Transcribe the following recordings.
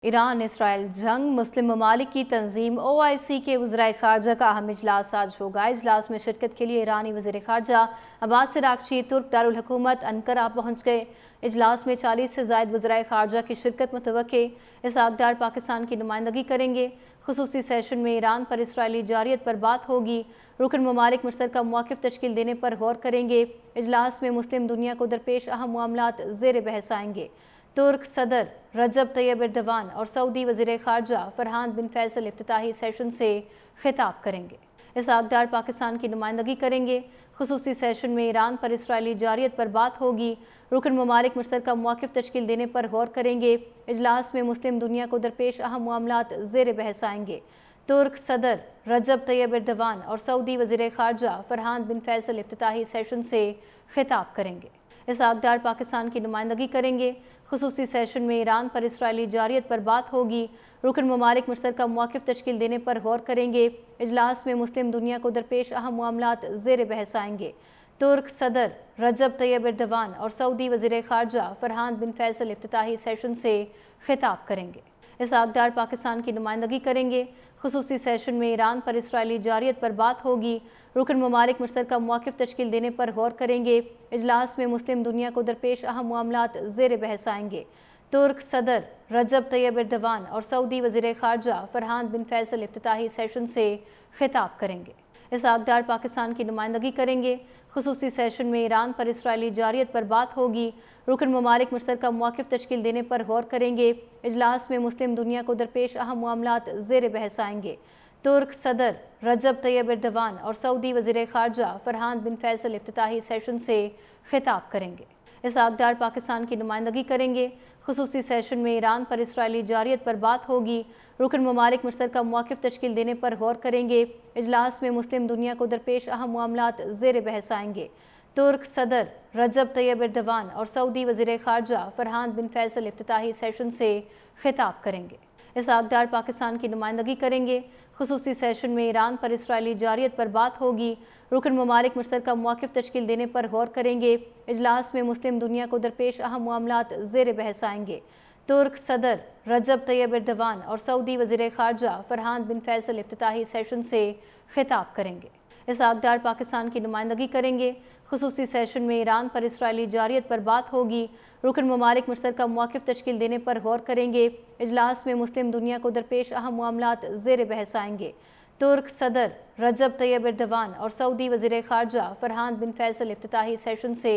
Iran Israel जंग मुस्लिम ममालिक की तंजीम OIC के वज़ीर ख़ारजा का अहम इजलास आज होगा। इजलास में शिरकत के लिए ईरानी वज़ीर ख़ारजा अब्बास अराग़ची तुर्क दारुल हुकूमत अंकारा पहुँच गए। इजलास में 40 से ज़ायद वज़ीर ख़ारजा की शिरकत मुतवक्के। इसहाक़ पाकिस्तान की नुमाइंदगी करेंगे। ख़ुसूसी सेशन में ईरान पर इसराइली जारियत पर बात होगी। रुकन ममालिक मुश्तरका मौक़िफ़ तश्कील देने पर गौर करेंगे। इजलास में मुस्लिम दुनिया को दरपेश अहम मामलात ज़ेर बहस आएंगे। तुर्क सदर रजब तैयब एर्दोगान और सऊदी वज़ीर ख़ारजा फरहान बिन फैसल इफ्तिताही सेशन से खिताब करेंगे। इसहाक़ पाकिस्तान की नुमाइंदगी करेंगे। ख़ुसूसी सेशन में ईरान पर इसराइली जारियत पर बात होगी। रुकन ममालिक मुश्तरका मौक़िफ़ तश्कील देने पर गौर करेंगे। इजलास में मुस्लिम दुनिया को दरपेश अहम मामलात ज़ेर बहस आएंगे। तुर्क सदर रजब तैयब एर्दोगान और सऊदी वज़ीर ख़ारजा फरहान बिन फैसल इफ्तिताही सेशन से खिताब करेंगे। इसहाक़ पाकिस्तान की नुमाइंदगी करेंगे। ख़ुसूसी सेशन में ईरान पर इसराइली जारियत पर बात होगी। रुकन ममालिक मुश्तरका मौक़िफ़ तश्कील देने पर गौर करेंगे। इजलास में मुस्लिम दुनिया को दरपेश अहम मामलात ज़ेर बहस आएंगे। तुर्क सदर रजब तैयब एर्दोगान और सऊदी वज़ीर ख़ारजा फरहान बिन फैसल इफ्तिताही सेशन से खिताब करेंगे। इसहाक़ पाकिस्तान की नुमाइंदगी करेंगे। ख़ुसूसी सेशन में ईरान पर इसराइली जारियत पर बात होगी। रुकन ममालिक मुश्तरका मौक़िफ़ तश्कील देने पर गौर करेंगे। इजलास में मुस्लिम दुनिया को दरपेश अहम मामलात ज़ेर बहस आएंगे। तुर्क सदर रजब तैयब एर्दोगान और सऊदी वज़ीर ख़ारजा फरहान बिन फैसल इफ्तिताही सेशन से खिताब करेंगे। इसहाक़ पाकिस्तान की नुमाइंदगी करेंगे। ख़ुसूसी सेशन में ईरान पर इसराइली जारियत पर बात होगी। रुकन ममालिक मुश्तरका मौक़िफ़ तश्कील देने पर गौर करेंगे। इजलास में मुस्लिम दुनिया को दरपेश अहम मामलात ज़ेर बहस आएंगे। तुर्क सदर रजब तैयब एर्दोगान और सऊदी वज़ीर ख़ारजा फरहान बिन फैसल इफ्तिताही सेशन से खिताब करेंगे। इसहाक़ पाकिस्तान की नुमाइंदगी करेंगे। ख़ुसूसी सेशन में ईरान पर इसराइली जारियत पर बात होगी। रुकन ममालिक मुश्तरका मौक़िफ़ तश्कील देने पर गौर करेंगे। इजलास में मुस्लिम दुनिया को दरपेश अहम मामलात ज़ेर बहस आएंगे। तुर्क सदर रजब तैयब एर्दोगान और सऊदी वज़ीर ख़ारजा फरहान बिन फैसल इफ्तिताही सेशन से खिताब करेंगे। इसहाक़ पाकिस्तान की नुमाइंदगी करेंगे। ख़ुसूसी सेशन में ईरान पर इसराइली जारियत पर बात होगी। रुकन ममालिक मुश्तरका मौक़िफ़ तश्कील देने पर गौर करेंगे। इजलास में मुस्लिम दुनिया को दरपेश अहम मामलात ज़ेर बहस आएंगे। तुर्क सदर रजब तैयब एर्दोगान और सऊदी वज़ीर ख़ारजा फरहान बिन फैसल इफ्तिताही सेशन से खिताब करेंगे। इसहाक़ पाकिस्तान की नुमाइंदगी करेंगे। ख़ुसूसी सेशन में ईरान पर इसराइली जारियत पर बात होगी। रुकन ममालिक मुश्तरका मौक़िफ़ तश्कील देने पर गौर करेंगे। इजलास में मुस्लिम दुनिया को दरपेश अहम मामलात ज़ेर बहस आएंगे। तुर्क सदर रजब तैयब एर्दोगान और सऊदी वज़ीर ख़ारजा फरहान बिन फैसल इफ्तिताही सेशन से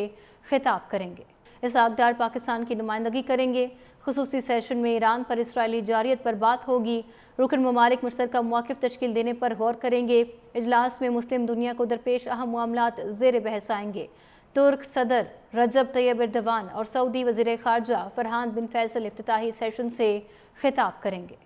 खिताब करेंगे। इसहाक़ पाकिस्तान की नुमाइंदगी करेंगे। ख़ुसूसी सेशन में ईरान पर इसराइली जारियत पर बात होगी। रुकन ममालिक मुश्तरका मौक़िफ़ तश्कील देने पर गौर करेंगे। इजलास में मुस्लिम दुनिया को दरपेश अहम मामलात ज़ेर बहस आएंगे। तुर्क सदर रजब तैयब एर्दोगान और सऊदी वज़ीर ख़ारजा फरहान बिन फैसल इफ्तिताही सेशन से खिताब करेंगे।